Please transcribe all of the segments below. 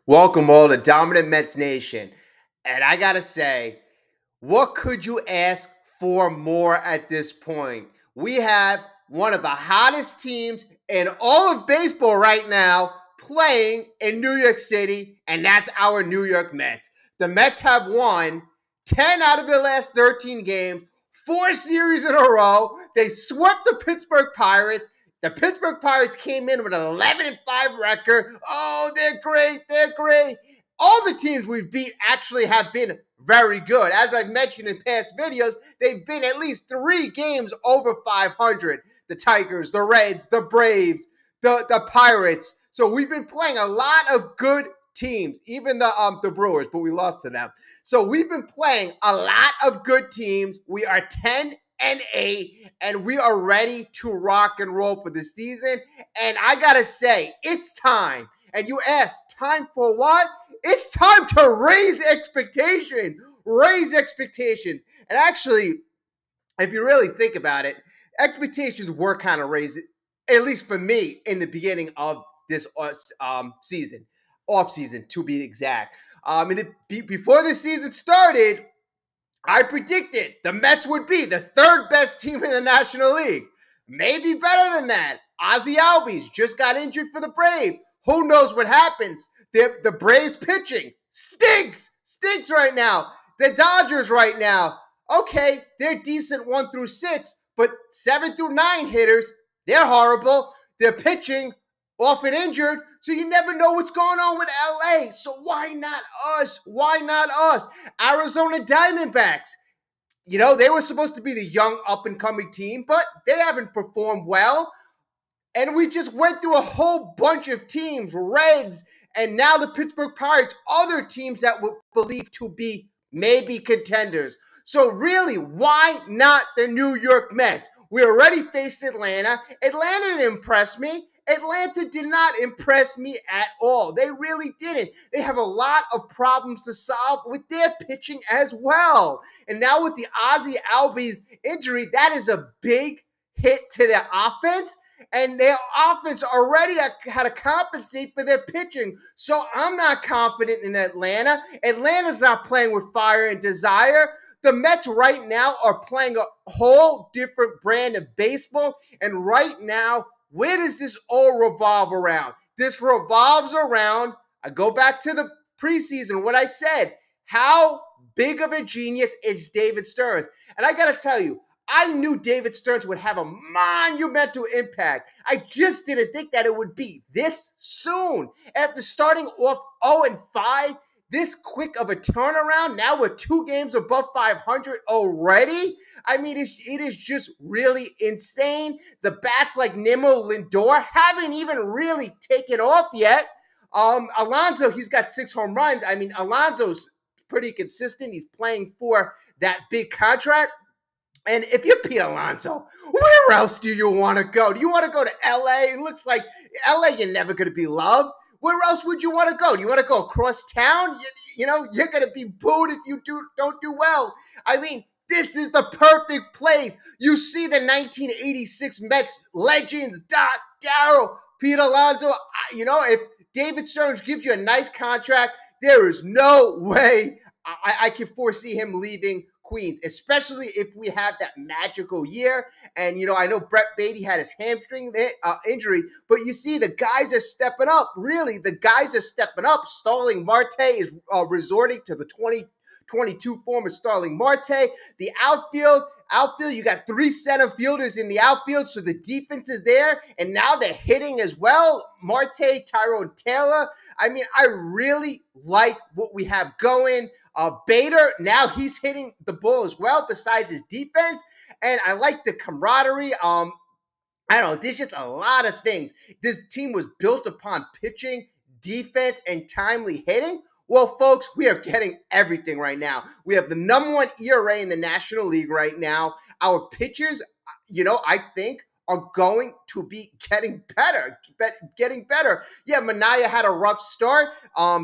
Welcome all to Dominant Mets Nation. And I got to say, what could you ask for more at this point? We have one of the hottest teams in all of baseball right now playing in New York City, and that's our New York Mets. The Mets have won 10 out of their last 13 games, 4 series in a row. They swept the Pittsburgh Pirates. The Pittsburgh Pirates came in with an 11-5 record. Oh, they're great. They're great. All the teams we've beat actually have been very good. As I've mentioned in past videos, they've been at least 3 games over 500. The Tigers, the Reds, the Braves, the Pirates. So we've been playing a lot of good teams, even the Brewers, but we lost to them. So we've been playing a lot of good teams. We are 10-8, and we are ready to rock and roll for the season. And I gotta say, it's time. And you ask, time for what? It's time to raise expectations. Raise expectations. And actually, if you really think about it, expectations were kind of raised, at least for me, in the beginning of this season, off season to be exact. Before the season started, I predicted the Mets would be the 3rd best team in the National League. Maybe better than that. Ozzie Albies just got injured for the Braves. Who knows what happens? The Braves pitching stinks right now. The Dodgers right now, okay, they're decent 1 through 6, but 7 through 9 hitters, they're horrible. They're pitching often injured, so you never know what's going on with LA. So why not us? Why not us? Arizona Diamondbacks. You know, they were supposed to be the young up-and-coming team, but they haven't performed well. And we just went through a whole bunch of teams, Reds, and now the Pittsburgh Pirates, other teams that were believed to be maybe contenders. So really, why not the New York Mets? We already faced Atlanta. Atlanta didn't impress me. Atlanta did not impress me at all. They really didn't. They have a lot of problems to solve with their pitching as well. And now with the Ozzie Albies injury, that is a big hit to their offense. And their offense already had to compensate for their pitching. So I'm not confident in Atlanta. Atlanta's not playing with fire and desire. The Mets right now are playing a whole different brand of baseball. And right now, where does this all revolve around? This revolves around, I go back to the preseason, what I said, how big of a genius is David Stearns? And I got to tell you, I knew David Stearns would have a monumental impact. I just didn't think that it would be this soon. After starting off 0-5, this quick of a turnaround, now we're 2 games above 500 already. I mean, it is just really insane. The bats like Nimmo Lindor haven't even really taken off yet. Alonso, he's got 6 home runs. I mean, Alonso's pretty consistent. He's playing for that big contract. And if you're Pete Alonso, where else do you want to go? Do you want to go to LA? It looks like LA, you're never going to be loved. Where else would you want to go? Do you want to go across town? You know, you're going to be booed if you don't do well. I mean, this is the perfect place. You see the 1986 Mets legends, Doc, Darryl, Pete Alonso. You know, if David Stearns gives you a nice contract, there is no way I can foresee him leaving Queens, especially if we have that magical year. And, you know, I know Brett Beatty had his hamstring injury, but you see the guys are stepping up. Really, the guys are stepping up. Starling Marte is resorting to the 2022 form of Starling Marte. The outfield, you got 3 center fielders in the outfield, so the defense is there. And now they're hitting as well. Marte, Tyrone Taylor. I mean, I really like what we have going. Bader, now he's hitting the ball as well besides his defense. And I like the camaraderie. I don't know. There's just a lot of things. This team was built upon pitching, defense, and timely hitting. Well, folks, we are getting everything right now. We have the #1 ERA in the National League right now. Our pitchers, you know, I think are going to be getting better. Yeah, Minaya had a rough start.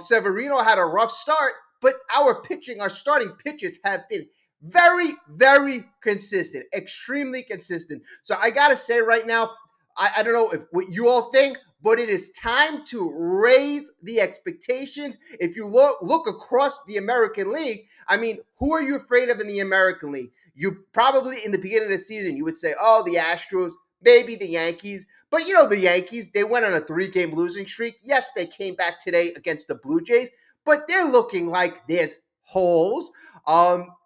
Severino had a rough start. But our pitching, our starting pitchers have been very, very consistent, extremely consistent. So I got to say right now, I don't know what you all think, but it is time to raise the expectations. If you look across the American League, I mean, who are you afraid of in the American League? You probably, in the beginning of the season, you would say, oh, the Astros, maybe the Yankees. But you know the Yankees, they went on a 3-game losing streak. Yes, they came back today against the Blue Jays, but they're looking like there's holes.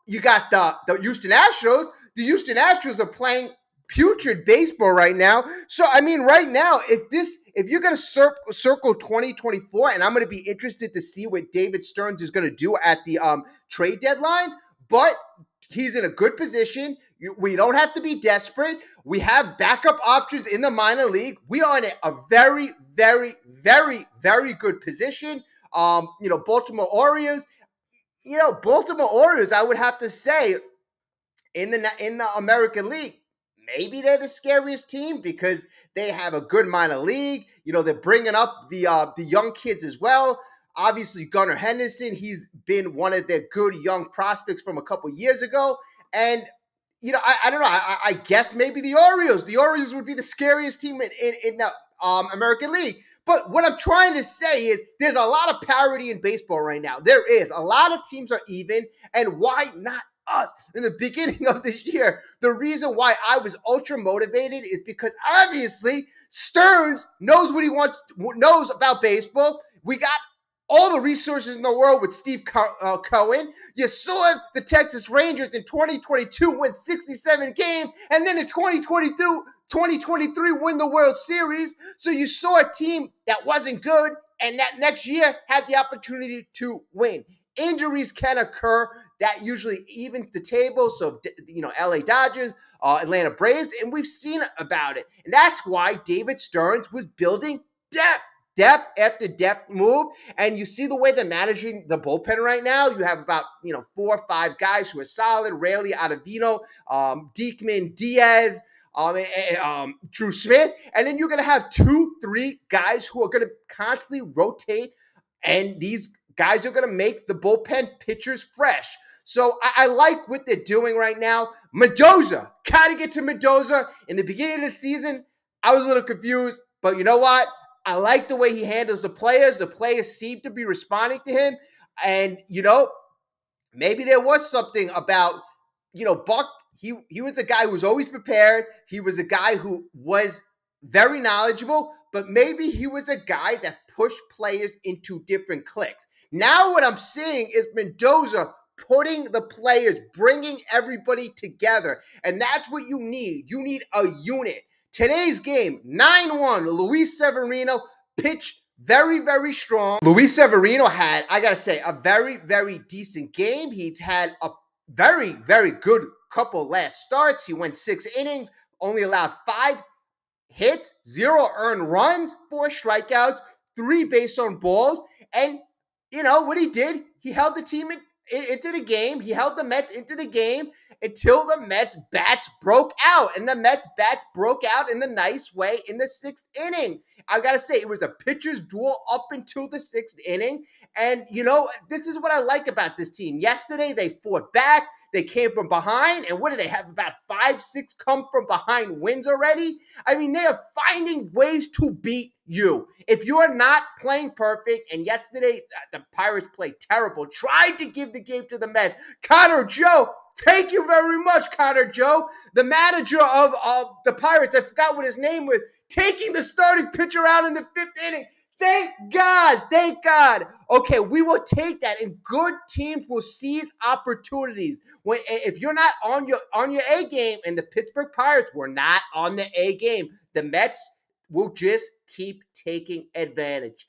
You got the Houston Astros. The Houston Astros are playing putrid baseball right now. So, I mean, right now, if you're going to circle 2024, and I'm going to be interested to see what David Stearns is going to do at the trade deadline, but he's in a good position. We don't have to be desperate. We have backup options in the minor league. We are in a very, very, very, very good position. Baltimore Orioles. Baltimore Orioles, I would have to say, in the American League, maybe they're the scariest team because they have a good minor league. They're bringing up the young kids as well. Obviously, Gunnar Henderson, he's been one of their good young prospects from a couple years ago. And, I don't know. I guess maybe the Orioles. The Orioles would be the scariest team in the American League. But what I'm trying to say is there's a lot of parity in baseball right now. There is. A lot of teams are even. And why not us? In the beginning of this year, the reason why I was ultra motivated is because obviously Stearns knows what he knows about baseball. We got all the resources in the world with Steve Cohen. You saw the Texas Rangers in 2022 win 67 games, and then in 2023 win the World Series. So you saw a team that wasn't good, and that next year had the opportunity to win. Injuries can occur. That usually evens the table. So, LA Dodgers, Atlanta Braves, and we've seen about it. And that's why David Stearns was building depth after depth move. And you see the way they're managing the bullpen right now. You have about, 4 or 5 guys who are solid. Rayleigh, Ottavino, Diekman, Diaz, Drew Smith. And then you're going to have 2-3 guys who are going to constantly rotate. And these guys are going to make the bullpen pitchers fresh. So I like what they're doing right now. Mendoza, got to get to Mendoza. In the beginning of the season, I was a little confused. But you know what? I like the way he handles the players. The players seem to be responding to him. And, maybe there was something about, Buck. He was a guy who was always prepared. He was a guy who was very knowledgeable. But maybe he was a guy that pushed players into different cliques. Now what I'm seeing is Mendoza putting the players, bringing everybody together. And that's what you need. You need a unit. Today's game, 9-1, Luis Severino pitched very, very strong. Luis Severino had, I got to say, a very, very decent game. He's had a very, very good couple last starts. He went 6 innings, only allowed 5 hits, 0 earned runs, 4 strikeouts, 3 base on balls. And what he did, he held the team into the game. He held the Mets into the game until the Mets bats broke out. And the Mets bats broke out in the nice way in the 6th inning. I got to say, it was a pitcher's duel up until the 6th inning. And, this is what I like about this team. Yesterday, they fought back. They came from behind. And what do they have? About 5-6 come from behind wins already? I mean, they are finding ways to beat you. If you're not playing perfect, and yesterday the Pirates played terrible, tried to give the game to the Mets. Connor Joe, thank you very much, Connor Joe, the manager of the Pirates. I forgot what his name was, taking the starting pitcher out in the 5th inning. Thank God. Thank God. Okay, we will take that, and good teams will seize opportunities. If you're not on your A game, and the Pittsburgh Pirates were not on the A game, the Mets will just keep taking advantage.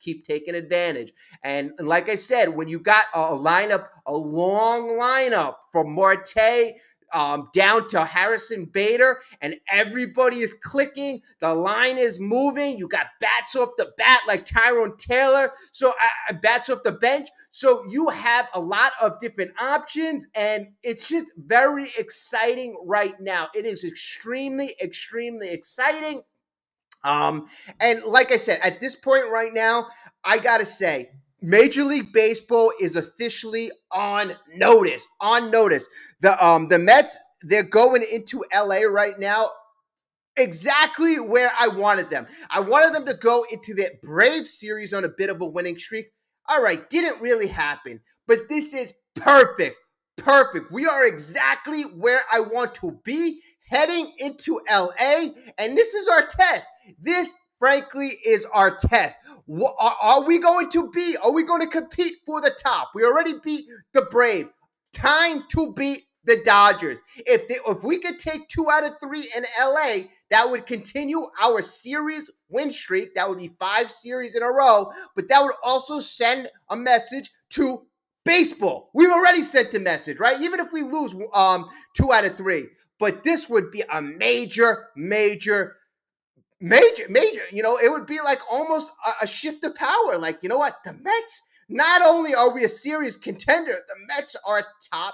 And like I said, when you got a long lineup from Marte down to Harrison Bader, and everybody is clicking, the line is moving, you got bats off the bat like Tyrone Taylor, so bats off the bench. So you have a lot of different options, and it's just very exciting right now. It is extremely, extremely exciting. And like I said, at this point right now, I got to say, Major League Baseball is officially on notice. The Mets, they're going into LA right now exactly where I wanted them. I wanted them to go into that Brave series on a bit of a winning streak. All right, didn't really happen, but this is perfect. Perfect. We are exactly where I want to be heading into LA, and this is our test. This, frankly, is our test. Are we going to be? Are we going to compete for the top? We already beat the Brave. Time to beat the Dodgers. If we could take 2 out of 3 in LA, that would continue our series win streak. That would be 5 series in a row, but that would also send a message to baseball. We've already sent a message, right? Even if we lose 2 out of 3. But this would be a major, it would be like almost a shift of power. Like, you know what? The Mets, not only are we a series contender, the Mets are a top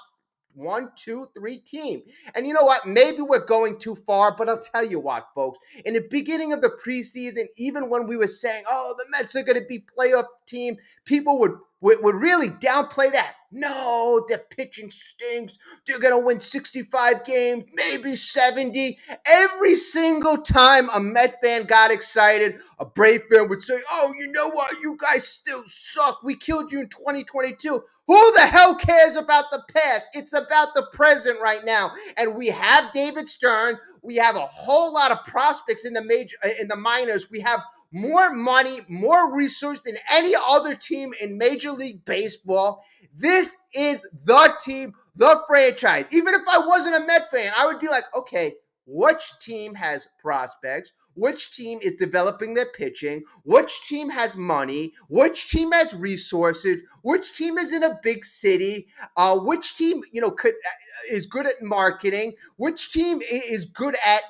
1, 2, 3 team. And you know what? Maybe we're going too far, but I'll tell you what, folks. In the beginning of the preseason, even when we were saying, oh, the Mets are going to be playoff team, people would really downplay that. No, their pitching stinks. They're going to win 65 games, maybe 70. Every single time a Met fan got excited, a Brave fan would say, oh, you know what? You guys still suck. We killed you in 2022. Who the hell cares about the past? It's about the present right now. And we have David Stern. We have a whole lot of prospects in the minors. We have more money, more resource than any other team in Major League Baseball. This is the team, the franchise. Even if I wasn't a Met fan, I would be like, okay, which team has prospects? Which team is developing their pitching? Which team has money? Which team has resources? Which team is in a big city? Which team, is good at marketing? Which team is good at,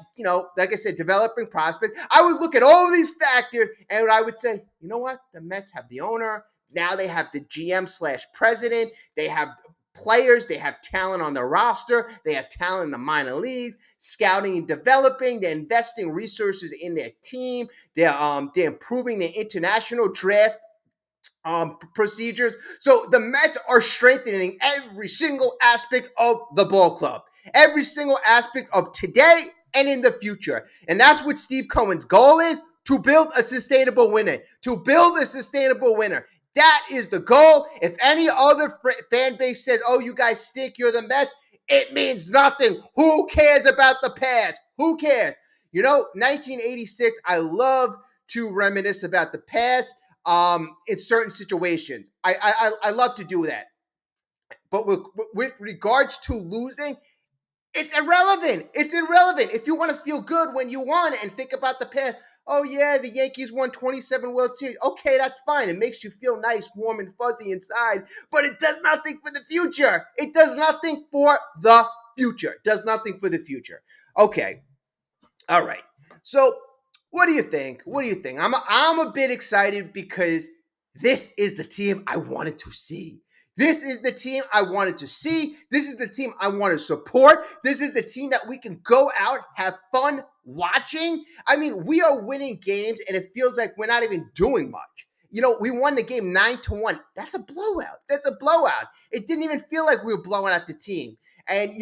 like I said, developing prospects? I would look at all these factors and I would say, you know what? The Mets have the owner. Now they have the GM/president. They have players, they have talent on the roster, they have talent in the minor leagues, scouting and developing, they're investing resources in their team, they're improving their international draft procedures. So the Mets are strengthening every single aspect of the ball club, every single aspect of today and in the future. And that's what Steve Cohen's goal is, to build a sustainable winner, That is the goal. If any other fan base says, oh, you guys stink, you're the Mets, it means nothing. Who cares about the past? Who cares? 1986, I love to reminisce about the past in certain situations. I love to do that. But with regards to losing, it's irrelevant. If you want to feel good when you won and think about the past, oh, yeah, the Yankees won 27 World Series. Okay, that's fine. It makes you feel nice, warm, and fuzzy inside. But it does nothing for the future. It does nothing for the future. Okay. All right. So what do you think? I'm a bit excited because this is the team I wanted to see. This is the team I wanted to see. This is the team I want to support. This is the team that we can go out, have fun watching. I mean, we are winning games, and it feels like we're not even doing much. We won the game 9-1. That's a blowout. It didn't even feel like we were blowing out the team. And,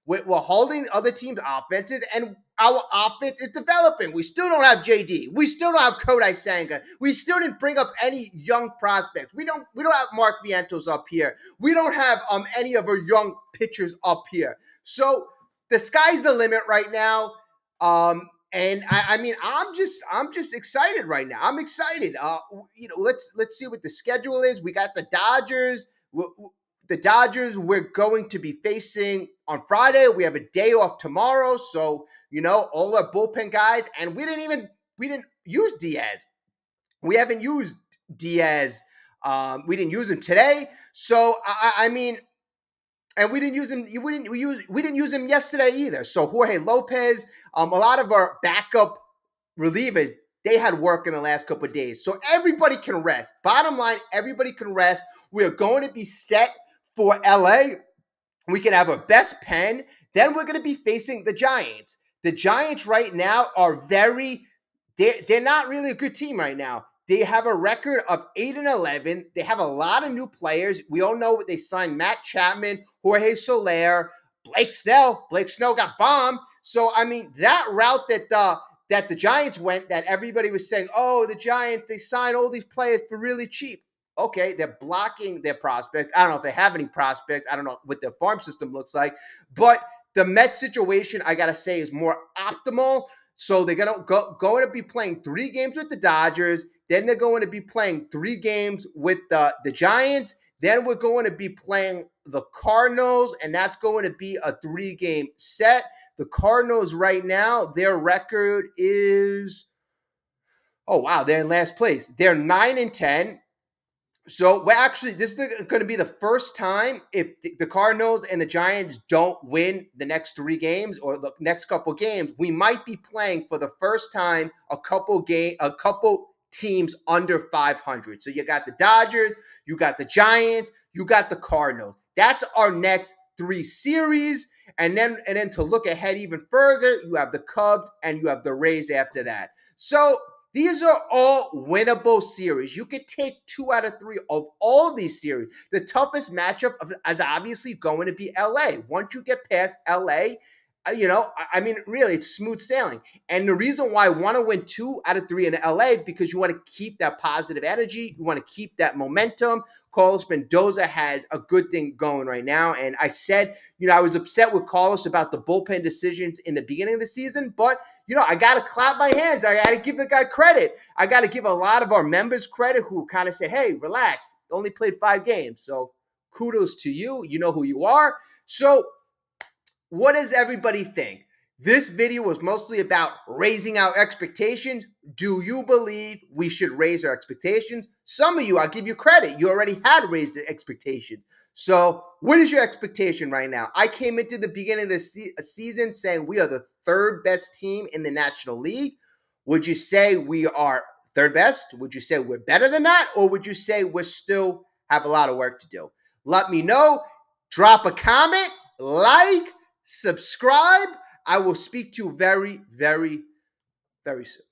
we're holding other teams' offenses, and our offense is developing. We still don't have JD. We still don't have Kodai Senga. We still didn't bring up any young prospects. We don't have Mark Vientos up here. We don't have any of our young pitchers up here. So the sky's the limit right now. And I'm just excited right now. I'm excited. Let's see what the schedule is. We got the Dodgers. We're going to be facing on Friday. We have a day off tomorrow. So, all our bullpen guys, and we didn't use Diaz. We haven't used Diaz. We didn't use him today. So, and we didn't use him. We didn't use him yesterday either. So Jorge Lopez, a lot of our backup relievers, they had work in the last couple of days. So everybody can rest. Bottom line, everybody can rest. We are going to be set for LA. We can have our best pen. Then we're going to be facing the Giants. The Giants right now are they're not really a good team right now. They have a record of 8-11. They have a lot of new players. We all know they signed Matt Chapman, Jorge Soler, Blake Snell. Blake Snell got bombed. So, I mean, that route that the Giants went, that everybody was saying, oh, the Giants, they sign all these players for really cheap. Okay, they're blocking their prospects. I don't know if they have any prospects. I don't know what their farm system looks like. But the Mets situation, I got to say, is more optimal. So they're going to be playing 3 games with the Dodgers. Then they're going to be playing 3 games with the Giants. Then we're going to be playing the Cardinals, and that's going to be a 3-game set. The Cardinals right now, their record is, oh, wow, they're in last place. They're 9-10. So we're actually, this is going to be the first time if the Cardinals and the Giants don't win the next 3 games or the next couple games, we might be playing for the first time a couple teams under 500. So you got the Dodgers, you got the Giants, you got the Cardinals. That's our next 3 series. And then to look ahead even further, you have the Cubs and you have the Rays after that. So these are all winnable series. You could take 2 out of 3 of all these series. The toughest matchup is obviously going to be LA. Once you get past LA, I mean, really, it's smooth sailing. And the reason why I want to win 2 out of 3 in LA, because you want to keep that positive energy. You want to keep that momentum. Carlos Mendoza has a good thing going right now. And I said, I was upset with Carlos about the bullpen decisions in the beginning of the season, but I got to clap my hands. I got to give the guy credit. I got to give a lot of our members credit who kind of said, hey, relax, only played 5 games. So kudos to you. You know who you are. So what does everybody think? This video was mostly about raising our expectations. Do you believe we should raise our expectations? Some of you, I'll give you credit. You already had raised the expectation. So what is your expectation right now? I came into the beginning of the season saying we are the 3rd best team in the National League. Would you say we are 3rd best? Would you say we're better than that? Or would you say we still have a lot of work to do? Let me know. Drop a comment, like, subscribe. I will speak to you very, very, very soon.